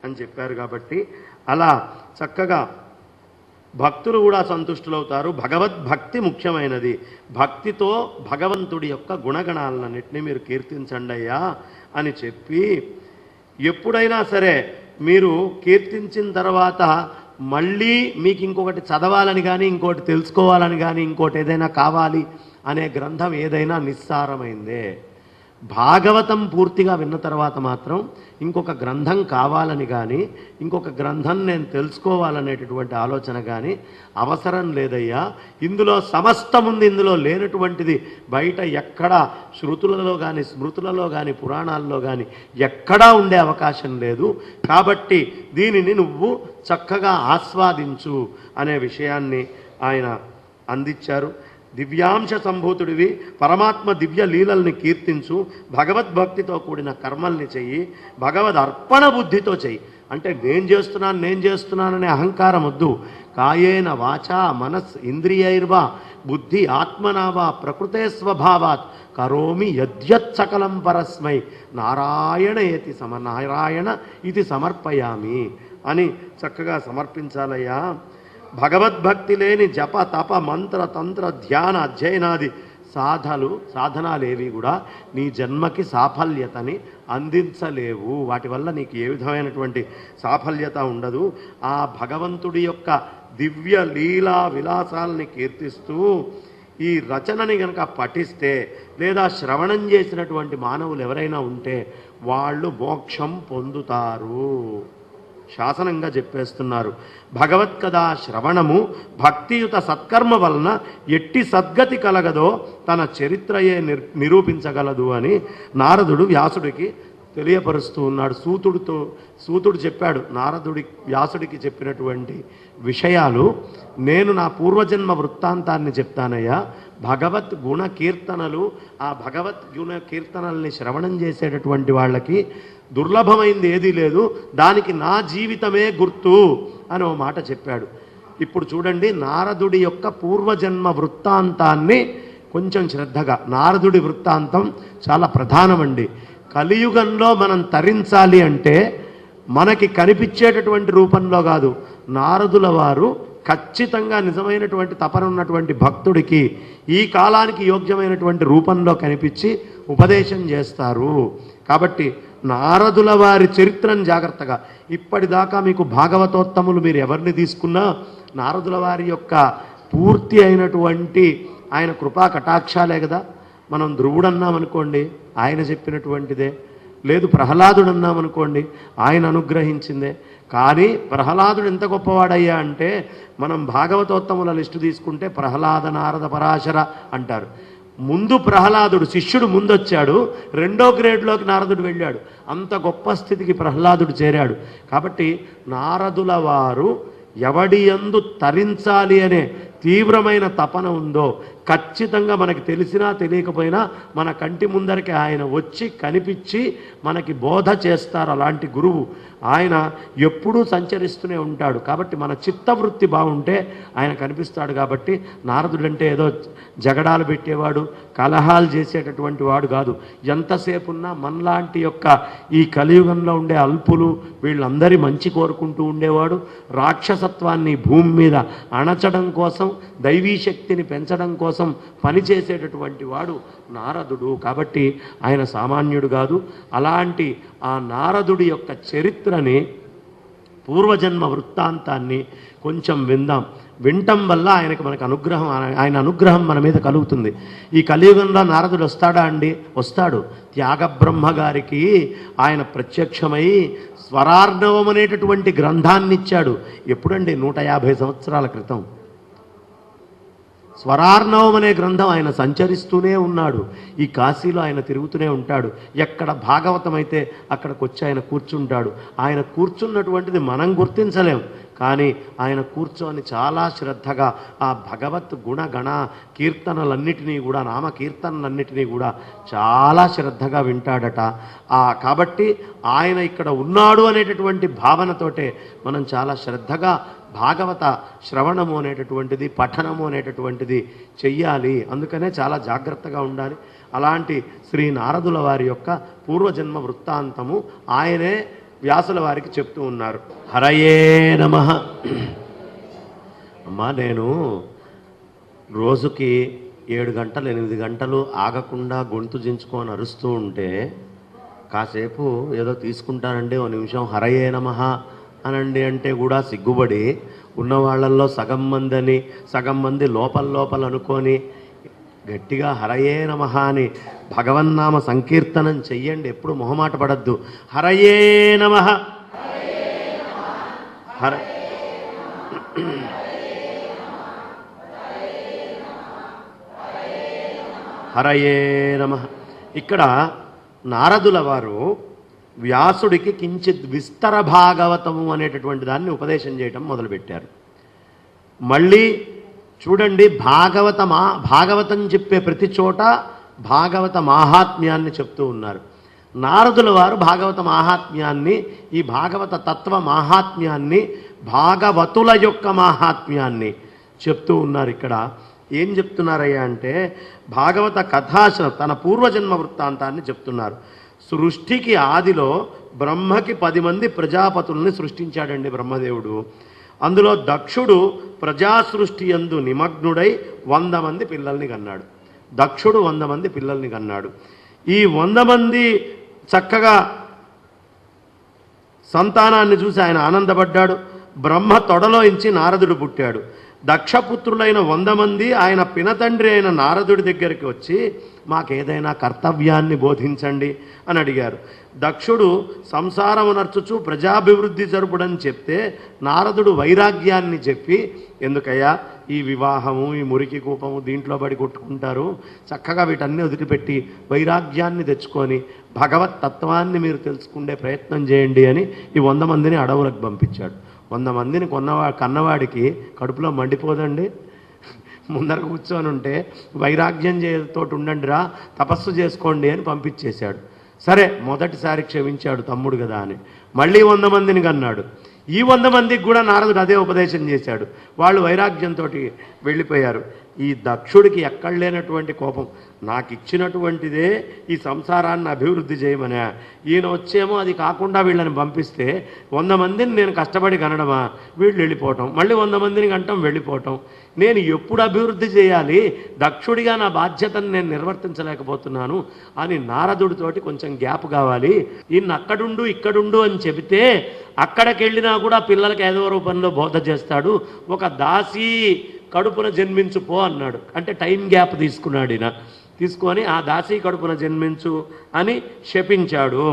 అని చెప్పారు. కాబట్టి అలా చక్కగా భక్తులు కూడా సంతుష్టులవుతారు. భగవద్భక్తి ముఖ్యమైనది. భక్తితో భగవంతుడి యొక్క గుణగణాలన్నింటినీ మీరు కీర్తించండి అయ్యా అని చెప్పి, ఎప్పుడైనా సరే మీరు కీర్తించిన తర్వాత మళ్ళీ మీకు ఇంకొకటి చదవాలని కానీ, ఇంకోటి తెలుసుకోవాలని కానీ, ఇంకోటి ఏదైనా కావాలి అనే గ్రంథం ఏదైనా నిస్సారమైందే. భాగవతం పూర్తిగా విన్న తర్వాత మాత్రం ఇంకొక గ్రంథం కావాలని కానీ, ఇంకొక గ్రంథం నేను తెలుసుకోవాలనేటటువంటి ఆలోచన కానీ అవసరం లేదయ్యా. ఇందులో సమస్తం ఉంది, ఇందులో లేనటువంటిది బయట ఎక్కడా శృతులలో కానీ, స్మృతులలో కానీ, పురాణాల్లో కానీ ఎక్కడా ఉండే అవకాశం లేదు. కాబట్టి దీనిని నువ్వు చక్కగా ఆస్వాదించు అనే విషయాన్ని ఆయన అందించారు. దివ్యాంశ సంభూతుడివి, పరమాత్మ దివ్య లీలల్ని కీర్తించు, భగవద్భక్తితో కూడిన కర్మల్ని చెయ్యి, భగవద్ అర్పణ బుద్ధితో చెయ్యి. అంటే నేను చేస్తున్నాననే అహంకారం వద్దు. కాయేన వాచా మనస్ ఇంద్రియైర్వా బుద్ధి ఆత్మనావా ప్రకృతే స్వభావాత్ కరోమి యద్యత్ సకలం పరస్మై నారాయణ ఇది సమర్పయామి అని చక్కగా సమర్పించాలయ్యా. భగవద్భక్తి లేని జప తప మంత్ర తంత్ర ధ్యాన అధ్యయనాది సాధనాలేవి కూడా నీ జన్మకి సాఫల్యతని అందించలేవు. వాటి వల్ల నీకు ఏ విధమైనటువంటి సాఫల్యత ఉండదు. ఆ భగవంతుడి యొక్క దివ్య లీలా విలాసాలని కీర్తిస్తూ ఈ రచనని గనక పఠిస్తే లేదా శ్రవణం చేసినటువంటి మానవులు ఎవరైనా ఉంటే వాళ్ళు మోక్షం పొందుతారు. శాసనంగా చెప్పేస్తున్నారు. భగవత్కథా శ్రవణము భక్తియుత సత్కర్మ వలన ఎట్టి సద్గతి కలగదో తన చరిత్రయే నిరూపించగలదు అని నారదుడు వ్యాసుడికి తెలియపరుస్తూ ఉన్నాడు. సూతుడు చెప్పాడు వ్యాసుడికి చెప్పినటువంటి విషయాలు. నేను నా పూర్వజన్మ వృత్తాంతాన్ని చెప్తానయ్యా. భగవత్ గుణ కీర్తనలు, ఆ భగవత్ గుణ కీర్తనల్ని శ్రవణం చేసేటటువంటి వాళ్ళకి దుర్లభమైంది ఏదీ లేదు, దానికి నా జీవితమే గుర్తు అని ఓ మాట చెప్పాడు. ఇప్పుడు చూడండి, నారదుడి యొక్క పూర్వజన్మ వృత్తాంతాన్ని కొంచెం శ్రద్ధగా, నారదుడి వృత్తాంతం చాలా ప్రధానమండి. కలియుగంలో మనం తరించాలి అంటే మనకి కనిపించేటటువంటి రూపంలో కాదు, నారదుల వారు ఖచ్చితంగా నిజమైనటువంటి తపన ఉన్నటువంటి భక్తుడికి ఈ కాలానికి యోగ్యమైనటువంటి రూపంలో కనిపించి ఉపదేశం చేస్తారు. కాబట్టి నారదుల వారి చరిత్రను జాగ్రత్తగా, ఇప్పటిదాకా మీకు భాగవతోత్తములు మీరు ఎవరిని తీసుకున్నా నారదుల వారి యొక్క పూర్తి అయినటువంటి ఆయన కృపా కటాక్షాలే కదా. మనం ధ్రువుడు అన్నామనుకోండి, ఆయన చెప్పినటువంటిదే. లేదు ప్రహ్లాదుడు అన్నామనుకోండి, ఆయన అనుగ్రహించిందే. కానీ ప్రహ్లాదుడు ఎంత గొప్పవాడయ్యా అంటే, మనం భాగవతోత్తముల లిస్టు తీసుకుంటే ప్రహ్లాద నారద పరాశర అంటారు. ముందు ప్రహ్లాదుడు శిష్యుడు ముందొచ్చాడు, 2వ గ్రేడ్లోకి నారదుడు వెళ్ళాడు. అంత గొప్ప స్థితికి ప్రహ్లాదుడు చేరాడు. కాబట్టి నారదుల వారు ఎవడి యందు తరించాలి అనే తీవ్రమైన తపన ఉందో ఖచ్చితంగా మనకి తెలిసినా తెలియకపోయినా మన కంటి ముందరికి ఆయన వచ్చి కనిపించి మనకి బోధ చేస్తారు. అలాంటి గురువు ఆయన ఎప్పుడూ సంచరిస్తూనే ఉంటాడు. కాబట్టి మన చిత్తవృత్తి బాగుంటే ఆయన కనిపిస్తాడు. కాబట్టి నారదుడంటే ఏదో జగడాలు పెట్టేవాడు, కలహాలు చేసేటటువంటి వాడు కాదు. ఎంతసేపు ఉన్నా మనలాంటి యొక్క ఈ కలియుగంలో ఉండే అల్పులు వీళ్ళందరి మంచి కోరుకుంటూ ఉండేవాడు. రాక్షసత్వాన్ని భూమి మీద అణచడం కోసం, దైవీ శక్తిని పెంచడం కోసం పనిచేసేటటువంటి వాడు నారదుడు. కాబట్టి ఆయన సామాన్యుడు కాదు. అలాంటి ఆ నారదుడి యొక్క చరిత్రని, పూర్వజన్మ వృత్తాంతాన్ని కొంచెం వినటం వల్ల మనకు అనుగ్రహం, ఆయన అనుగ్రహం మన మీద కలుగుతుంది. ఈ కలియుగంలో నారదుడు వస్తాడా అండి? వస్తాడు. త్యాగబ్రహ్మ గారికి ఆయన ప్రత్యక్షమై స్వరార్ణవం అనేటటువంటి గ్రంథాన్ని ఇచ్చాడు. ఎప్పుడండి? 150 సంవత్సరాల క్రితం. స్వరార్ణవం అనే గ్రంథం ఆయన సంచరిస్తూనే ఉన్నాడు. ఈ కాశీలో ఆయన తిరుగుతూనే ఉంటాడు. ఎక్కడ భాగవతం అయితే అక్కడికి వచ్చి ఆయన కూర్చుంటాడు. ఆయన కూర్చున్నటువంటిది మనం గుర్తించలేం, కానీ ఆయన కూర్చొని చాలా శ్రద్ధగా ఆ భగవత్ గుణగణ కీర్తనలన్నిటినీ కూడా, నామ కీర్తనలన్నిటినీ కూడా చాలా శ్రద్ధగా వింటాడట. కాబట్టి ఆయన ఇక్కడ ఉన్నాడు అనేటటువంటి భావనతోటే మనం చాలా శ్రద్ధగా భాగవత శ్రవణము అనేటటువంటిది, పఠనము అనేటటువంటిది చెయ్యాలి. అందుకనే చాలా జాగ్రత్తగా ఉండాలి. అలాంటి శ్రీ నారదుల వారి యొక్క పూర్వజన్మ వృత్తాంతము ఆయనే వ్యాసుల వారికి చెప్తూ ఉన్నారు. హరయే నమః. అమ్మా, నేను రోజుకి 7 గంటలు 8 గంటలు ఆగకుండా గొంతు జించుకొని అరుస్తూ ఉంటే కాసేపు ఏదో తీసుకుంటానండి, ఓ నిమిషం హరయే నమః అనండి అంటే కూడా సిగ్గుపడి ఉన్న వాళ్ళల్లో సగం మంది లోపల అనుకొని గట్టిగా హరయే నమః అని భగవన్నామ సంకీర్తనం చెయ్యండి. ఎప్పుడు మొహమాట పడద్దు. హరయే నమః. హర హరయే నమః. ఇక్కడ నారదుల వారు వ్యాసుడికి కించిత్ విస్తర భాగవతము అనేటటువంటి దాన్ని ఉపదేశం చేయటం మొదలుపెట్టారు. మళ్ళీ చూడండి, భాగవతం చెప్పే ప్రతి చోట భాగవత మాహాత్మ్యాన్ని చెప్తూ ఉన్నారు. నారదుల వారు భాగవత మాహాత్మ్యాన్ని, ఈ భాగవత తత్వ మాహాత్మ్యాన్ని, భాగవతుల యొక్క మాహాత్మ్యాన్ని చెప్తూ ఉన్నారు. ఇక్కడ ఏం చెప్తున్నారయ్యా అంటే భాగవత కథాశ్ర తన పూర్వజన్మ వృత్తాంతాన్ని చెప్తున్నారు. సృష్టికి ఆదిలో బ్రహ్మకి 10 మంది ప్రజాపతుల్ని సృష్టించాడండి బ్రహ్మదేవుడు. అందులో దక్షుడు ప్రజాసృష్టి యందు నిమగ్నుడై 100 మంది పిల్లల్ని కన్నాడు. దక్షుడు 100 మంది పిల్లల్ని కన్నాడు. ఈ 100 మంది చక్కగా సంతానాన్ని చూసి ఆయన ఆనందపడ్డాడు. బ్రహ్మ తొడలోంచి నారదుడు పుట్టాడు. దక్షపుత్రులైన 100 మంది ఆయన పినతండ్రి అయిన నారదుడి దగ్గరికి వచ్చి మాకేదైనా కర్తవ్యాన్ని బోధించండి అని అడిగారు. దక్షుడు సంసారమునర్చుచు ప్రజాభివృద్ధి జరుపుడని చెప్తే నారదుడు వైరాగ్యాన్ని చెప్పి, ఎందుకయ్యా ఈ వివాహము, ఈ మురికి కూపము, దీంట్లో పడి కొట్టుకుంటారు, చక్కగా వీటన్నీ వదిలిపెట్టి వైరాగ్యాన్ని తెచ్చుకొని భగవత్ తత్వాన్ని మీరు తెలుసుకునే ప్రయత్నం చేయండి అని ఈ 100 మందిని అడవులకు పంపించాడు. 100 మందిని కన్నవాడికి కడుపులో మండిపోదండి. ముందర కూర్చొని ఉంటే వైరాగ్యం తోటి ఉండండి రా, తపస్సు చేసుకోండి అని పంపించేశాడు. సరే, మొదటిసారి క్షమించాడు తమ్ముడు కదా అని. మళ్ళీ 100 మందిని కన్నాడు. ఈ 100 మందికి కూడా నారదుడు అదే ఉపదేశం చేశాడు. వాళ్ళు వైరాగ్యంతో వెళ్ళిపోయారు. ఈ దక్షుడికి ఎక్కడ లేనటువంటి కోపం, నాకు ఇచ్చినటువంటిదే ఈ సంసారాన్ని అభివృద్ధి చేయమనే, ఈయన వచ్చేమో అది కాకుండా వీళ్ళని పంపిస్తే 100 మందిని నేను కష్టపడి కనడమా, వీళ్ళు వెళ్ళిపోవటం, మళ్ళీ 100 మందిని కంటం వెళ్ళిపోవటం, నేను ఎప్పుడు అభివృద్ధి చేయాలి, దక్షుడిగా నా బాధ్యతను నేను నిర్వర్తించలేకపోతున్నాను అని నారదుడితోటి కొంచెం గ్యాప్ కావాలి, ఈయన అక్కడుండు ఇక్కడుండు అని చెబితే అక్కడికి వెళ్ళినా కూడా పిల్లలకి ఏదో రూపంలో బోధ చేస్తాడు. ఒక దాసి కడుపున జన్మించు అన్నాడు. అంటే టైం గ్యాప్ తీసుకున్నాడు ఈయన. తీసుకొని ఆ దాసీ కడుపున జన్మించు అని శపించాడు.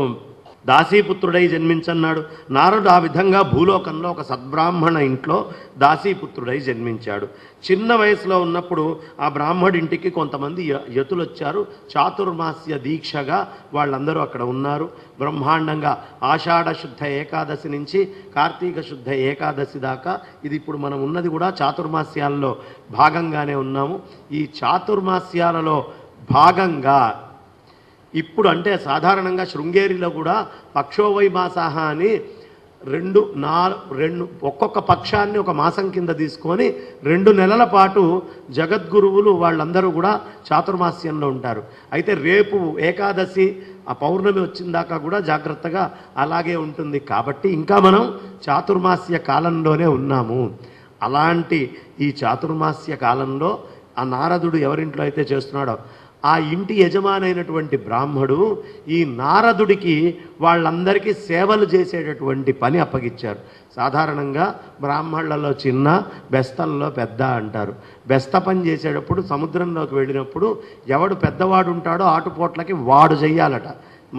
దాసీపుత్రుడై జన్మించన్నాడు. నారదుడు ఆ విధంగా భూలోకంలో ఒక సద్బ్రాహ్మణ ఇంట్లో దాసీపుత్రుడై జన్మించాడు. చిన్న వయసులో ఉన్నప్పుడు ఆ బ్రాహ్మడింటికి కొంతమంది యతులు వచ్చారు. చాతుర్మాస్య దీక్షగా వాళ్ళందరూ అక్కడ ఉన్నారు. బ్రహ్మాండంగా ఆషాఢ శుద్ధ ఏకాదశి నుంచి కార్తీక శుద్ధ ఏకాదశి దాకా, ఇది ఇప్పుడు మనం ఉన్నది కూడా చాతుర్మాస్యాల్లో భాగంగానే ఉన్నాము. ఈ చాతుర్మాస్యాలలో భాగంగా ఇప్పుడు అంటే సాధారణంగా శృంగేరిలో కూడా పక్షోవైమాసాహ అని రెండు ఒక్కొక్క పక్షాన్ని ఒక మాసం కింద తీసుకొని 2 నెలల పాటు జగద్గురువులు వాళ్ళందరూ కూడా చాతుర్మాస్యంలో ఉంటారు. అయితే రేపు ఏకాదశి ఆ పౌర్ణమి వచ్చిన దాకా కూడా జాగ్రత్తగా అలాగే ఉంటుంది. కాబట్టి ఇంకా మనం చాతుర్మాస్య కాలంలోనే ఉన్నాము. అలాంటి ఈ చాతుర్మాస్య కాలంలో ఆ నారదుడు ఎవరింట్లో అయితే చేస్తున్నాడో ఆ ఇంటి యజమానైనటువంటి బ్రాహ్మడు ఈ నారదుడికి వాళ్ళందరికీ సేవలు చేసేటటువంటి పని అప్పగిచ్చారు. సాధారణంగా బ్రాహ్మణులలో చిన్న, బెస్తల్లో పెద్ద అంటారు. బెస్త పని చేసేటప్పుడు సముద్రంలోకి వెళ్ళినప్పుడు ఎవడు పెద్దవాడు ఉంటాడో ఆటుపోట్లకి వాడు చెయ్యాలట,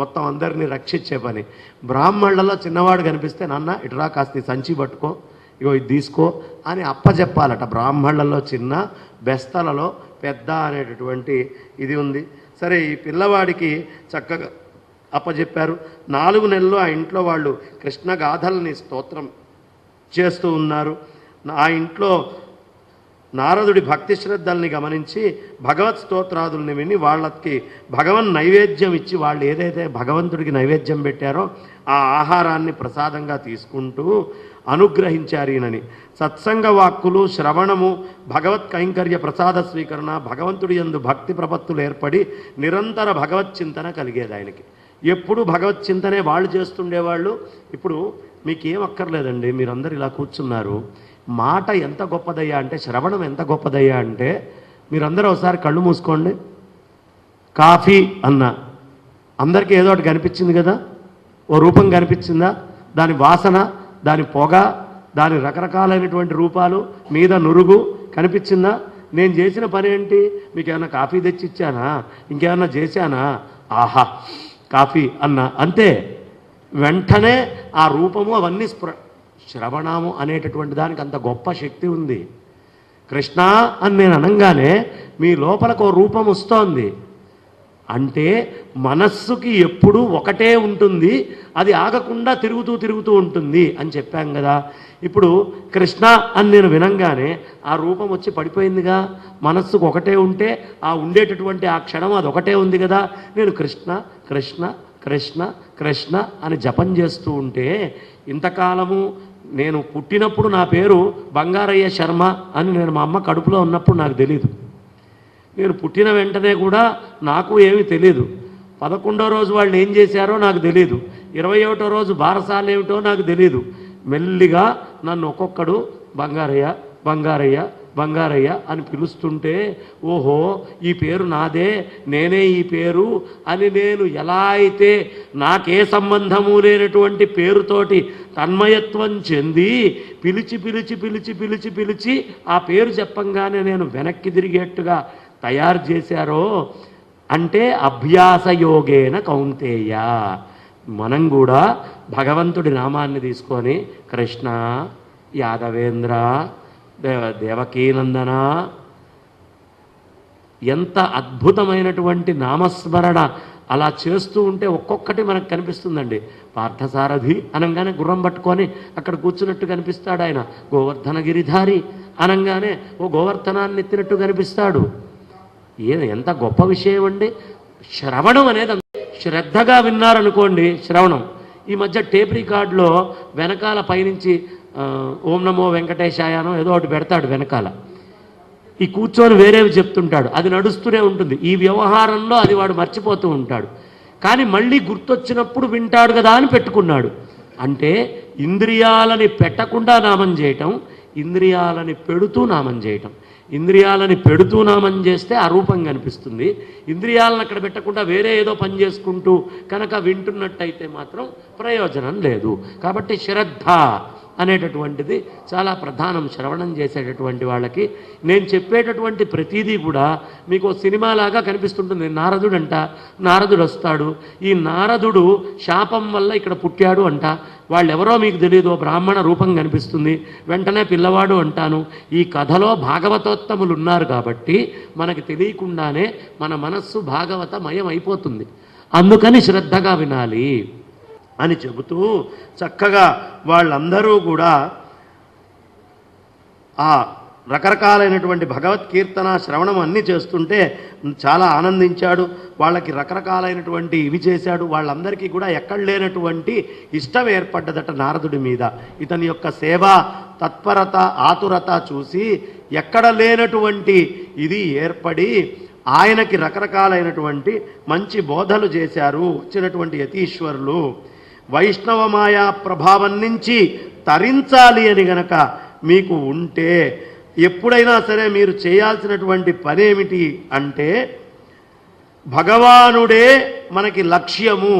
మొత్తం అందరినీ రక్షించే పని. బ్రాహ్మణులలో చిన్నవాడు కనిపిస్తే నాన్న ఇటురా కాస్త సంచి పట్టుకో, ఇగో ఇది తీసుకో అని అప్పచెప్పాలట. బ్రాహ్మణులలో చిన్న, బెస్తలలో పెద్ద అనేటటువంటి ఇది ఉంది. సరే, ఈ పిల్లవాడికి చక్కగా అప్పచెప్పారు. 4 నెలలు ఆ ఇంట్లో వాళ్ళు కృష్ణ గాథల్ని స్తోత్రం చేస్తూ ఉన్నారు. ఆ ఇంట్లో నారదుడి భక్తి శ్రద్ధల్ని గమనించి భగవత్ స్తోత్రాదుల్ని విని వాళ్ళకి భగవన్ నైవేద్యం ఇచ్చి, వాళ్ళు ఏదైతే భగవంతుడికి నైవేద్యం పెట్టారో ఆ ఆహారాన్ని ప్రసాదంగా తీసుకుంటూ అనుగ్రహించారు ఈయనని. సత్సంగ వాక్కులు, శ్రవణము, భగవత్ కైంకర్య ప్రసాద స్వీకరణ, భగవంతుడి యందు భక్తి ప్రపత్తులు ఏర్పడి నిరంతర భగవత్ చింతన కలిగేది ఆయనకి. ఎప్పుడు భగవత్ చింతనే వాళ్ళు చేస్తుండేవాళ్ళు. ఇప్పుడు మీకేం అక్కర్లేదండి, మీరందరూ ఇలా కూర్చున్నారు. మాట ఎంత గొప్పదయ్యా అంటే, శ్రవణం ఎంత గొప్పదయ్యా అంటే, మీరందరూ ఒకసారి కళ్ళు మూసుకోండి. కాఫీ అన్న అందరికీ ఏదో ఒకటి కనిపించింది కదా, ఓ రూపం కనిపించిందా? దాని వాసన, దాని పొగ, దాని రకరకాలైనటువంటి రూపాలు, మీద నురుగు కనిపించిందా? నేను చేసిన పని ఏంటి? మీకు ఏమన్నా కాఫీ తెచ్చి ఇచ్చానా? ఇంకేమన్నా చేశానా? ఆహా కాఫీ అన్న అంతే. వెంటనే ఆ రూపము అవన్నీ శ్రవణము అనేటటువంటి దానికి అంత గొప్ప శక్తి ఉంది. కృష్ణ అని నేను అనగానే మీ లోపలకు ఓ రూపం వస్తోంది. అంటే మనస్సుకి ఎప్పుడూ ఒకటే ఉంటుంది, అది ఆగకుండా తిరుగుతూ ఉంటుంది అని చెప్పాం కదా. ఇప్పుడు కృష్ణ అని నేను వినంగానే ఆ రూపం వచ్చి పడిపోయిందిగా. మనస్సుకు ఒకటే ఉంటే ఆ ఉండేటటువంటి ఆ క్షణం అది ఒకటే ఉంది కదా. నేను కృష్ణ కృష్ణ కృష్ణ కృష్ణ అని జపం చేస్తూ ఉంటే, ఇంతకాలము నేను పుట్టినప్పుడు నా పేరు బంగారయ్య శర్మ అని నేను మా అమ్మ కడుపులో ఉన్నప్పుడు నాకు తెలీదు. నేను పుట్టిన వెంటనే కూడా నాకు ఏమీ తెలీదు. 11వ రోజు వాళ్ళు ఏం చేశారో నాకు తెలీదు. 21వ రోజు బారసాలు ఏమిటో నాకు తెలీదు. మెల్లిగా నన్ను ఒక్కొక్కడు బంగారయ్య బంగారయ్య బంగారయ్య అని పిలుస్తుంటే, ఓహో ఈ పేరు నాదే, నేనే ఈ పేరు అని నేను ఎలా అయితే నాకే సంబంధము లేనటువంటి పేరుతోటి తన్మయత్వం చెంది పిలిచి పిలిచి పిలిచి పిలిచి పిలిచి ఆ పేరు చెప్పంగానే నేను వెనక్కి తిరిగేట్టుగా తయారు చేశారో, అంటే అభ్యాసయోగేన కౌంతేయ. మనం కూడా భగవంతుడి నామాన్ని తీసుకొని కృష్ణ, యాదవేంద్ర, దేవకీనందన, ఎంత అద్భుతమైనటువంటి నామస్మరణ అలా చేస్తూ ఉంటే ఒక్కొక్కటి మనకు కనిపిస్తుందండి. పార్థసారథి అనగానే గుర్రం పట్టుకొని అక్కడ కూర్చున్నట్టు కనిపిస్తాడు ఆయన. గోవర్ధన గిరిధారి అనగానే ఓ గోవర్ధనాన్ని ఎత్తినట్టు కనిపిస్తాడు. ఎంత గొప్ప విషయం అండి. శ్రవణం అనేది శ్రద్ధగా విన్నారనుకోండి. శ్రవణం ఈ మధ్య టేప్ రికార్డులో వెనకాల పైనుంచి ఓం నమో వెంకటేశాయనో ఏదో ఒకటి పెడతాడు వెనకాల. ఈ కూర్చొని వేరేవి చెప్తుంటాడు, అది నడుస్తూనే ఉంటుంది. ఈ వ్యవహారంలో అది వాడు మర్చిపోతూ ఉంటాడు. కానీ మళ్ళీ గుర్తొచ్చినప్పుడు వింటాడు కదా అని పెట్టుకున్నాడు. అంటే ఇంద్రియాలని పెట్టకుండా నామం చేయటం, ఇంద్రియాలని పెడుతూ నామం చేయటం. ఇంద్రియాలని పెడుతూ నామం చేస్తే ఆ రూపం కనిపిస్తుంది. ఇంద్రియాలను అక్కడ పెట్టకుండా వేరే ఏదో పని చేసుకుంటూ కనుక వింటున్నట్టయితే మాత్రం ప్రయోజనం లేదు. కాబట్టి శ్రద్ధ అనేటటువంటిది చాలా ప్రధానం శ్రవణం చేసేటటువంటి వాళ్ళకి. నేను చెప్పేటటువంటి ప్రతిదీ కూడా మీకు సినిమాలాగా కనిపిస్తుంటుంది. నారదుడు అంట, నారదుడు వస్తాడు, ఈ నారదుడు శాపం వల్ల ఇక్కడ పుట్టాడు అంట. వాళ్ళెవరో మీకు తెలియదు, బ్రాహ్మణ రూపం కనిపిస్తుంది, వెంటనే పిల్లవాడు అంటాను. ఈ కథలో భాగవతోత్తములు ఉన్నారు కాబట్టి మనకి తెలియకుండానే మన మనస్సు భాగవతమయం అయిపోతుంది. అందుకని శ్రద్ధగా వినాలి అని చెబుతూ చక్కగా వాళ్ళందరూ కూడా ఆ రకరకాలైనటువంటి భగవత్కీర్తన శ్రవణం అన్నీ చేస్తుంటే చాలా ఆనందించాడు. వాళ్ళకి రకరకాలైనటువంటి ఇవి చేశాడు. వాళ్ళందరికీ కూడా ఎక్కడ లేనటువంటి ఇష్టం ఏర్పడ్డదట నారదుడి మీద. ఇతని యొక్క సేవా తత్పరత, ఆతురత చూసి ఎక్కడ లేనటువంటి ఇది ఏర్పడి ఆయనకి రకరకాలైనటువంటి మంచి బోధలు చేశారు వచ్చినటువంటి యతీశ్వరులు. వైష్ణవ మాయా ప్రభావం నుంచి తరించాలి అని గనక మీకు ఉంటే ఎప్పుడైనా సరే మీరు చేయాల్సినటువంటి పని ఏమిటి అంటే, భగవానుడే మనకి లక్ష్యము,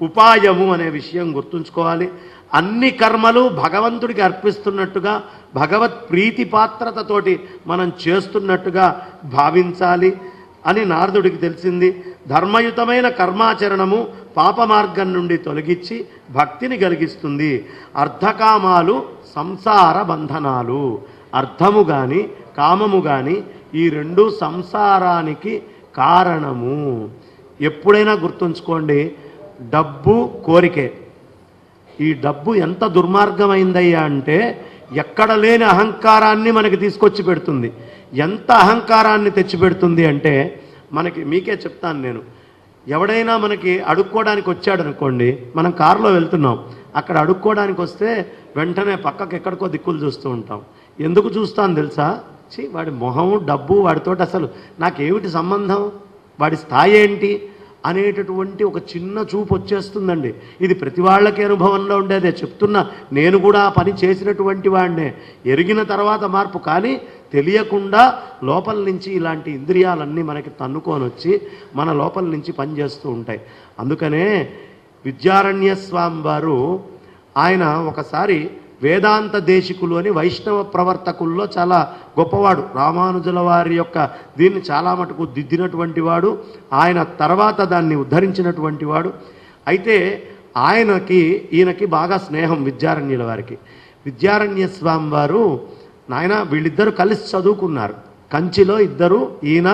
ఉపాయము అనే విషయం గుర్తుంచుకోవాలి. అన్ని కర్మలు భగవంతుడికి అర్పిస్తున్నట్టుగా, భగవత్ ప్రీతి పాత్రతతోటి మనం చేస్తున్నట్టుగా భావించాలి అని నారదుడికి తెలిసింది. ధర్మయుతమైన కర్మాచరణము పాప మార్గం నుండి తొలగించి భక్తిని కలిగిస్తుంది. అర్ధకామాలు సంసార బంధనాలు. అర్థము కానీ కామము కానీ ఈ రెండు సంసారానికి కారణము. ఎప్పుడైనా గుర్తుంచుకోండి, డబ్బు కోరికే. ఈ డబ్బు ఎంత దుర్మార్గమైందయ్యా అంటే ఎక్కడ లేని అహంకారాన్ని మనకి తీసుకొచ్చి పెడుతుంది. ఎంత అహంకారాన్ని తెచ్చిపెడుతుంది అంటే మీకే చెప్తాను నేను. ఎవడైనా మనకి అడుక్కోవడానికి వచ్చాడు అనుకోండి, మనం కారులో వెళ్తున్నాం, అక్కడ అడుక్కోవడానికి వస్తే వెంటనే పక్కకు ఎక్కడికో దిక్కులు చూస్తూ ఉంటాం. ఎందుకు చూస్తాను తెలుసా? వాడి మొహం, డబ్బు, వాడితోటి అసలు నాకేమిటి సంబంధం, వాడి స్థాయి ఏంటి అనేటటువంటి ఒక చిన్న చూపు వచ్చేస్తుందండి. ఇది ప్రతి వాళ్ళకి అనుభవంలో ఉండేదే చెప్తున్నా. నేను కూడా ఆ పని చేసినటువంటి వాడినే. ఎరిగిన తర్వాత మార్పు, కానీ తెలియకుండా లోపల నుంచి ఇలాంటి ఇంద్రియాలన్నీ మనకి తన్నుకొని వచ్చి మన లోపల నుంచి పనిచేస్తూ ఉంటాయి. అందుకనే విద్యారణ్య స్వామి వారు ఆయన ఒకసారి వేదాంత దేశికులు అని వైష్ణవ ప్రవర్తకుల్లో చాలా గొప్పవాడు. రామానుజుల వారి యొక్క దీన్ని చాలా మటుకు దిద్దినటువంటి వాడు, ఆయన తర్వాత దాన్ని ఉద్ధరించినటువంటి వాడు. అయితే ఈయనకి బాగా స్నేహం విద్యారణ్యుల వారికి. విద్యారణ్య స్వామి వారు నాయన వీళ్ళిద్దరూ కలిసి చదువుకున్నారు. కంచిలో ఇద్దరు, ఈయన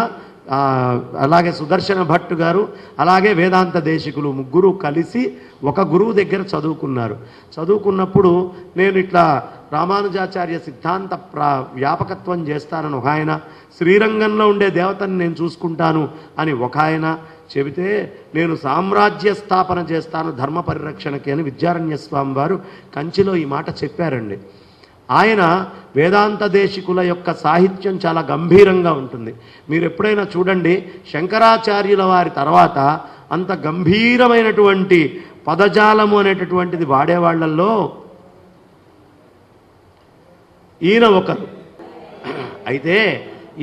అలాగే సుదర్శన భట్టు గారు, అలాగే వేదాంత దేశికులు ముగ్గురు కలిసి ఒక గురువు దగ్గర చదువుకున్నారు. చదువుకున్నప్పుడు నేను ఇట్లా రామానుజాచార్య సిద్ధాంత వ్యాపకత్వం చేస్తానని ఒక ఆయన, శ్రీరంగంలో ఉండే దేవతని నేను చూసుకుంటాను అని ఒక ఆయన చెబితే, నేను సామ్రాజ్య స్థాపన చేస్తాను ధర్మ పరిరక్షణకి అని విద్యారణ్య స్వామి వారు కంచిలో ఈ మాట చెప్పారండి. ఆయన వేదాంత దేశికుల యొక్క సాహిత్యం చాలా గంభీరంగా ఉంటుంది. మీరు ఎప్పుడైనా చూడండి, శంకరాచార్యుల వారి తర్వాత అంత గంభీరమైనటువంటి పదజాలము అనేటటువంటిది వాడేవాళ్లలో ఈయన ఒకరు. అయితే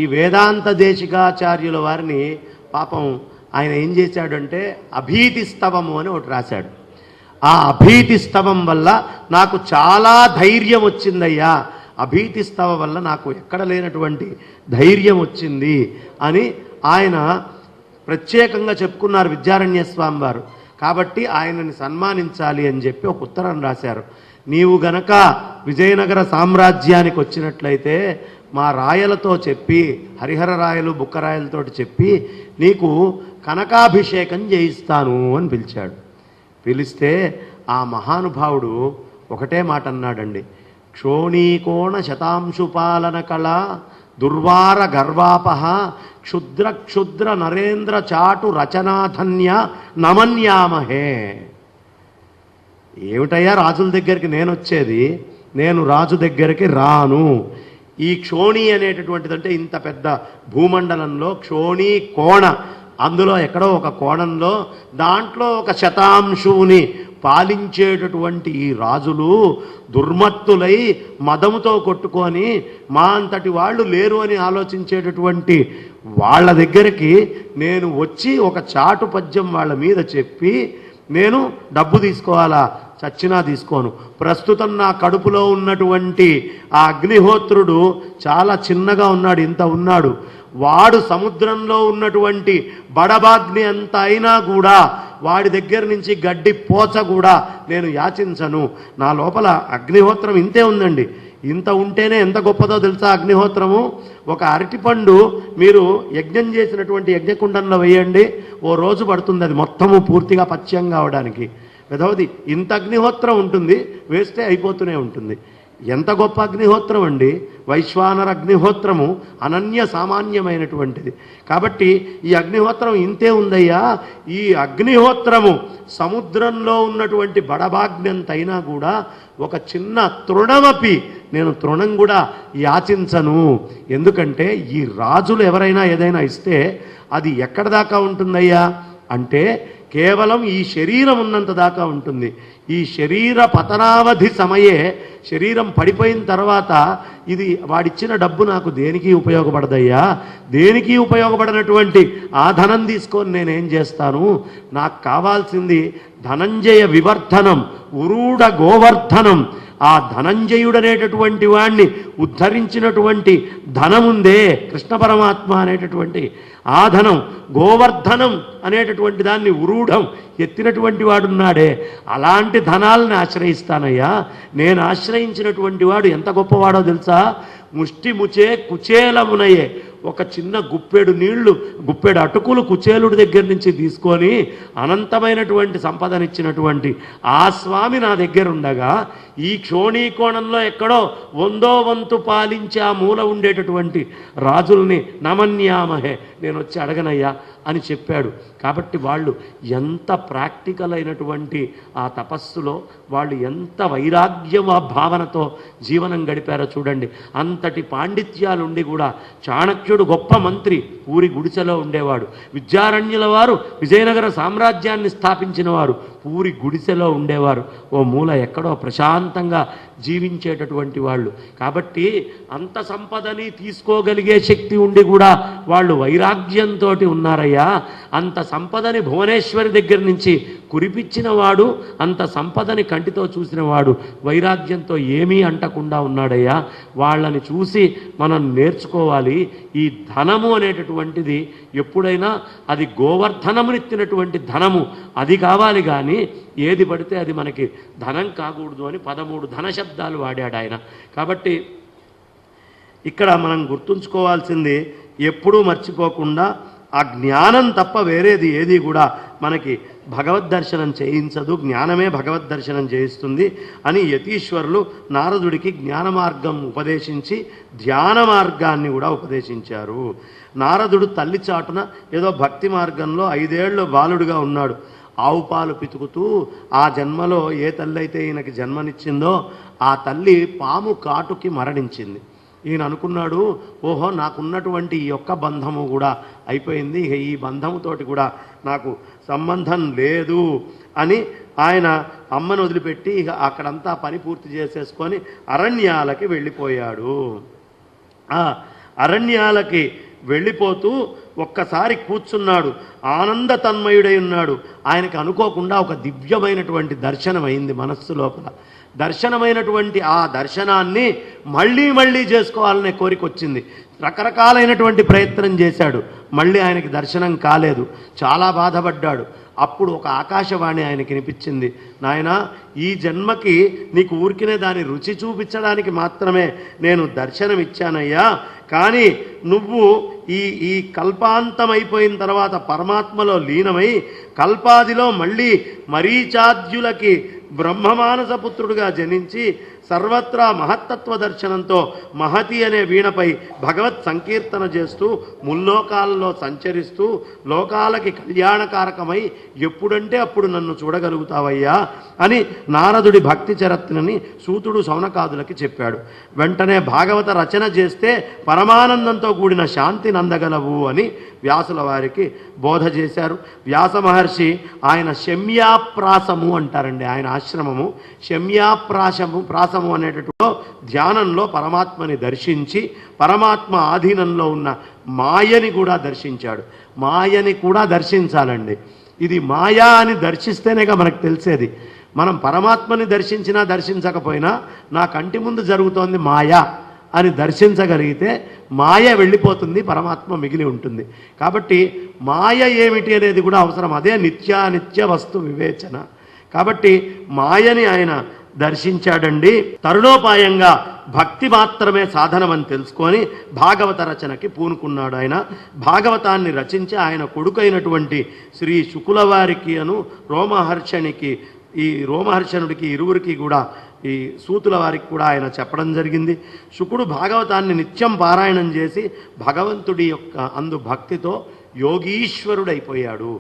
ఈ వేదాంత దేశికాచార్యుల వారిని పాపం ఆయన ఏం చేశాడంటే అభీతి స్తవము అని ఒకటి రాశాడు. ఆ అభీతి స్తవం వల్ల నాకు చాలా ధైర్యం వచ్చిందయ్యా, అభీతి స్తవం వల్ల నాకు ఎక్కడ లేనటువంటి ధైర్యం వచ్చింది అని ఆయన ప్రత్యేకంగా చెప్పుకున్నారు విద్యారణ్య స్వామి వారు. కాబట్టి ఆయనని సన్మానించాలి అని చెప్పి ఒక ఉత్తరం రాశారు. నీవు గనక విజయనగర సామ్రాజ్యానికి వచ్చినట్లయితే మా రాయలతో చెప్పి, హరిహర రాయలు బుక్కరాయలతోటి చెప్పి నీకు కనకాభిషేకం చేయిస్తాను అని పిలిచాడు. పిలిస్తే ఆ మహానుభావుడు ఒకటే మాట అన్నాడండి, క్షోణీకోణ శతాంశుపాలన కళ దుర్వార గర్వాపహ క్షుద్ర క్షుద్ర నరేంద్ర చాటు రచనాధన్య నమన్యామహే. ఏమిటయ్యా రాజుల దగ్గరికి నేను వచ్చేది, నేను రాజు దగ్గరికి రాను. ఈ క్షోణి అనేటటువంటిది అంటే ఇంత పెద్ద భూమండలంలో క్షోణి కోణ, అందులో ఎక్కడో ఒక కోణంలో దాంట్లో ఒక శతాంశుని పాలించేటటువంటి ఈ రాజులు దుర్మత్తులై మదముతో కొట్టుకొని మా అంతటి వాళ్ళు లేరు అని ఆలోచించేటటువంటి వాళ్ళ దగ్గరికి నేను వచ్చి ఒక చాటు పద్యం వాళ్ళ మీద చెప్పి నేను డబ్బు తీసుకోవాలా? చచ్చినా తీసుకోను. ప్రస్తుతం నా కడుపులో ఉన్నటువంటి ఆ అగ్నిహోత్రుడు చాలా చిన్నగా ఉన్నాడు, ఇంత ఉన్నాడు. వాడు సముద్రంలో ఉన్నటువంటి బడబాగ్ని అంత అయినా కూడా వాడి దగ్గర నుంచి గడ్డి పోచ కూడా నేను యాచించను. నా లోపల అగ్నిహోత్రం ఇంతే ఉందండి. ఇంత ఉంటేనే ఎంత గొప్పదో తెలుసా అగ్నిహోత్రము. ఒక అరటిపండు మీరు యజ్ఞం చేసినటువంటి యజ్ఞకుండంలో వేయండి, ఓ రోజు పడుతుంది అది మొత్తము పూర్తిగా పచ్యం కావడానికి. పెదవది ఇంత అగ్నిహోత్రం ఉంటుంది, వేస్తే అయిపోతూనే ఉంటుంది. ఎంత గొప్ప అగ్నిహోత్రం అండి! వైశ్వానర అగ్నిహోత్రము అనన్య సామాన్యమైనటువంటిది. కాబట్టి ఈ అగ్నిహోత్రం ఇంతే ఉందయ్యా. ఈ అగ్నిహోత్రము సముద్రంలో ఉన్నటువంటి బడబాగ్నంతైనా కూడా ఒక చిన్న తృణమపి నేను తృణం కూడా యాచించను. ఎందుకంటే ఈ రాజులు ఎవరైనా ఏదైనా ఇస్తే అది ఎక్కడ దాకా ఉంటుందయ్యా అంటే కేవలం ఈ శరీరం ఉన్నంత దాకా ఉంటుంది. ఈ శరీర పతనావధి సమయే, శరీరం పడిపోయిన తర్వాత ఇది వాడిచ్చిన డబ్బు నాకు దేనికి ఉపయోగపడదయ్యా. దేనికి ఉపయోగపడినటువంటి ఆ ధనం తీసుకొని నేనేం చేస్తాను? నాకు కావాల్సింది ధనంజయ వివర్ధనం, ఉరూఢ గోవర్ధనం. ఆ ధనంజయుడనేటటువంటి వాణ్ణి ఉద్ధరించినటువంటి ధనముందే కృష్ణ పరమాత్మ అనేటటువంటి ఆ ధనం, గోవర్ధనం అనేటటువంటి దాన్ని ఉరూఢం ఎత్తినటువంటి వాడున్నాడే, అలాంటి ధనాలను ఆశ్రయిస్తానయ్యా. నేను ఆశ్రయించినటువంటి వాడు ఎంత గొప్పవాడో తెలుసా? ముష్టి ముచే కుచేలమునయే. ఒక చిన్న గుప్పెడు నీళ్లు, గుప్పెడు అటుకులు కుచేలుడి దగ్గర నుంచి తీసుకొని అనంతమైనటువంటి సంపదనిచ్చినటువంటి ఆ స్వామి నా దగ్గర ఉండగా ఈ క్షోణీకోణంలో ఎక్కడో వందో వంతు పాలించి ఆ మూల ఉండేటటువంటి రాజుల్ని నమన్యామహే నేను వచ్చి అడగనయ్యా అని చెప్పాడు. కాబట్టి వాళ్ళు ఎంత ప్రాక్టికల్ అయినటువంటి ఆ తపస్సులో వాళ్ళు ఎంత వైరాగ్య భావనతో జీవనం గడిపారో చూడండి. అంతటి పాండిత్యాలుండి కూడా చాణక్యుడు గొప్ప మంత్రి, పూరి గుడిసెలో ఉండేవాడు. విద్యారణ్యుల వారు విజయనగర సామ్రాజ్యాన్ని స్థాపించిన వారు పూరి గుడిసెలో ఉండేవారు. ఓ మూల ఎక్కడో ప్రశాంతంగా జీవించేటటువంటి వాళ్ళు. కాబట్టి అంత సంపదని తీసుకోగలిగే శక్తి ఉండి కూడా వాళ్ళు వైరాగ్యంతో ఉన్నారయ్యా. అంత సంపదని భువనేశ్వరి దగ్గర నుంచి కురిపించిన వాడు, అంత సంపదని కంటితో చూసిన వాడు వైరాగ్యంతో ఏమీ అంటకుండా ఉన్నాడయ్యా. వాళ్ళని చూసి మనం నేర్చుకోవాలి. ఈ ధనము అనేటటువంటిది ఎప్పుడైనా అది గోవర్ధనమునిచ్చినటువంటి ధనము అది కావాలి, కానీ ఏది పడితే అది మనకి ధనం కాకూడదు అని 13 ధన శబ్దాలు వాడాడు ఆయన. కాబట్టి ఇక్కడ మనం గుర్తుంచుకోవాల్సింది ఎప్పుడూ మర్చిపోకుండా ఆ జ్ఞానం తప్ప వేరేది ఏది కూడా మనకి భగవద్దర్శనం చేయించదు, జ్ఞానమే భగవద్దర్శనం చేయిస్తుంది అని యతీశ్వరులు నారదుడికి జ్ఞాన మార్గం ఉపదేశించి ధ్యాన మార్గాన్ని కూడా ఉపదేశించారు. నారదుడు తల్లి చాటున ఏదో భక్తి మార్గంలో 5 ఏళ్ళు బాలుడుగా ఉన్నాడు. ఆవు పాలు పితుకుతూ ఆ జన్మలో ఏ తల్లి అయితే ఈయనకి జన్మనిచ్చిందో ఆ తల్లి పాము కాటుకి మరణించింది. ఈయన అనుకున్నాడు, ఓహో నాకున్నటువంటి ఈ యొక్క బంధము కూడా అయిపోయింది, ఇక ఈ బంధముతోటి కూడా నాకు సంబంధం లేదు అని ఆయన అమ్మను వదిలిపెట్టి ఇక అక్కడంతా పని పూర్తి చేసేసుకొని అరణ్యాలకి వెళ్ళిపోయాడు. ఆ అరణ్యాలకి వెళ్ళిపోతూ ఒక్కసారి కూర్చున్నాడు, ఆనంద తన్మయుడై ఉన్నాడు. ఆయనకి అనుకోకుండా ఒక దివ్యమైనటువంటి దర్శనం అయింది మనస్సు లోపల. దర్శనమైనటువంటి ఆ దర్శనాన్ని మళ్ళీ మళ్ళీ చేసుకోవాలనే కోరిక వచ్చింది. రకరకాలైనటువంటి ప్రయత్నం చేశాడు, మళ్ళీ ఆయనకి దర్శనం కాలేదు. చాలా బాధపడ్డాడు. అప్పుడు ఒక ఆకాశవాణి ఆయనకి వినిపించింది, నాయనా ఈ జన్మకి నీకు ఊరికినే దాని రుచి చూపించడానికి మాత్రమే నేను దర్శనం ఇచ్చానయ్యా, కానీ నువ్వు ఈ కల్పాంతం అయిపోయిన తర్వాత పరమాత్మలో లీనమై కల్పాదిలో మళ్ళీ మరీచాద్యులకి బ్రహ్మమానస పుత్రుడుగా జనించి సర్వత్రా మహత్తత్వ దర్శనంతో మహతి అనే వీణపై భగవత్ సంకీర్తన చేస్తూ ముల్లోకాలలో సంచరిస్తూ లోకాలకి కళ్యాణకారకమై ఎప్పుడంటే అప్పుడు నన్ను చూడగలుగుతావయ్యా అని నారదుడి భక్తి చరిత్రని సూతుడు శౌనకాదులకి చెప్పాడు. వెంటనే భాగవత రచన చేస్తే పరమానందంతో కూడిన శాంతి నందగలవు అని వ్యాసుల వారికి బోధ చేశారు. వ్యాస మహర్షి ఆయన శమ్యాప్రాసము అంటారండి, ఆయన ఆశ్రమము ప్రాసము అనేటటువంటి ధ్యానంలో పరమాత్మని దర్శించి పరమాత్మ ఆధీనంలో ఉన్న మాయని కూడా దర్శించాడు. మాయని కూడా దర్శించాలండి. ఇది మాయా అని దర్శిస్తేనేగా మనకు తెలిసేది. మనం పరమాత్మని దర్శించినా దర్శించకపోయినా నా కంటి ముందు జరుగుతోంది మాయా అని దర్శించగలిగితే మాయ వెళ్ళిపోతుంది, పరమాత్మ మిగిలి ఉంటుంది. కాబట్టి మాయ ఏమిటి అనేది కూడా అవసరం. అదే నిత్యానిత్య వస్తు వివేచన. కాబట్టి మాయని ఆయన దర్శించాడండి. తరుణోపాయంగా భక్తి మాత్రమే సాధనమని తెలుసుకొని భాగవత రచనకి పూనుకున్నాడు. ఆయన భాగవతాన్ని రచించి ఆయన కొడుకైనటువంటి శ్రీ శుకుల వారికి అను రోమహర్షణికి, ఈ రోమహర్షణుడికి ఇరువురికి కూడా ఈ సూతుల వారికి కూడా ఆయన చెప్పడం జరిగింది. శుకుడు భాగవతాన్ని నిత్యం పారాయణం చేసి భగవంతుడి యొక్క అందు భక్తితో యోగీశ్వరుడైపోయాడు.